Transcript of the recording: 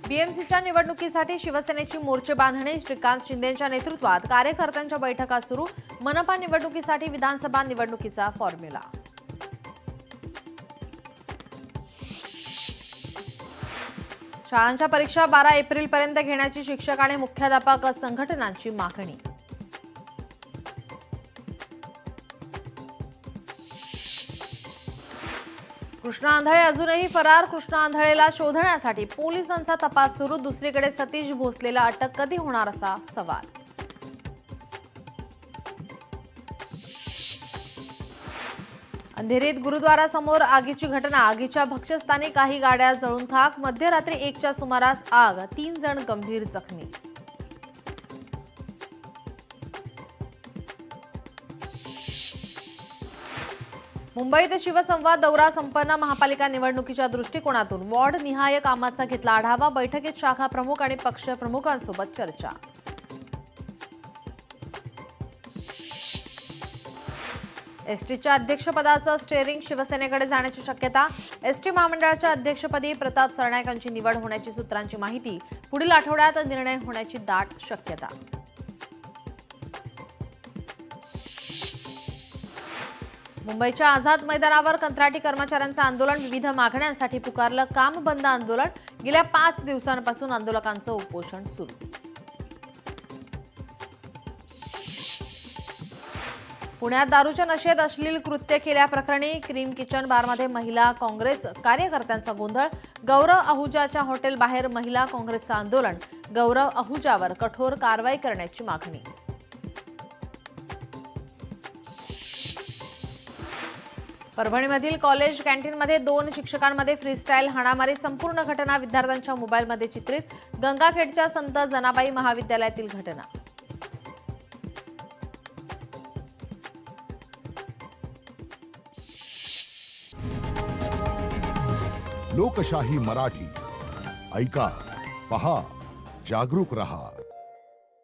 बीएमसीच्या निवडणुकीसाठी शिवसेनेची मोर्चे बांधणी श्रीकांत शिंदेंच्या नेतृत्वात कार्यकर्त्यांच्या बैठका सुरू। मनपा निवडणुकीसाठी विधानसभा निवडणुकीचा फॉर्म्युला। शाळांच्या परीक्षा 12 एप्रिलपर्यंत घेण्याची शिक्षक आणि मुख्याध्यापक संघटनांची मागणी। कृष्णा आंधळे अजूनही फरार। कृष्णा आंधळेला शोधण्यासाठी पोलिसांचा तपास सुरू। दुसरीकडे सतीश भोसलेला अटक कधी होणार असा सवाल। अंधेरीत गुरुद्वारासमोर आगीची घटना। आगीच्या भक्ष्यस्थानी काही गाड्या जळून खाक। मध्यरात्री 1च्या सुमारास आग। 3 जण गंभीर जखमी। मुंबईत शिवसंवाद दौरा संपन्न। महापालिका निवडणुकीच्या दृष्टिकोनातून वॉर्ड निहाय कामाचा घेतला आढावा। बैठकीत शाखा प्रमुख आणि पक्ष प्रमुखांसोबत चर्चा। एसटीच्या अध्यक्षपदाचं स्टेअरिंग शिवसेनेकडे जाण्याची शक्यता। एसटी महामंडळाच्या अध्यक्षपदी प्रताप सरनाईकांची निवड होण्याची सूत्रांची माहिती। पुढील आठवड्यात निर्णय होण्याची दाट शक्यता। मुंबईच्या आझाद मैदानावर कंत्राटी कर्मचाऱ्यांचं आंदोलन। विविध मागण्यांसाठी पुकारलं काम बंद आंदोलन। गेल्या 5 दिवसांपासून आंदोलकांचं उपोषण सुरू। पुण्यात दारूच्या नशेत अश्लील कृत्य केल्याप्रकरणी क्रीम किचन बारमध्ये महिला काँग्रेस कार्यकर्त्यांचा गोंधळ। गौरव अहुजाच्या हॉटेल बाहेर महिला काँग्रेसचं आंदोलन। गौरव अहुजावर कठोर कारवाई करण्याची मागणी। परभणीमधील कॉलेज कॅन्टीनमध्ये 2 शिक्षकांमध्ये फ्रीस्टाईल हाणामारी। संपूर्ण घटना विद्यार्थ्यांच्या मोबाईलमध्ये चित्रित। गंगाखेडच्या संत जनाबाई महाविद्यालयातील घटना। लोकशाही मराठी ऐका, पहा, जागरूक रहा।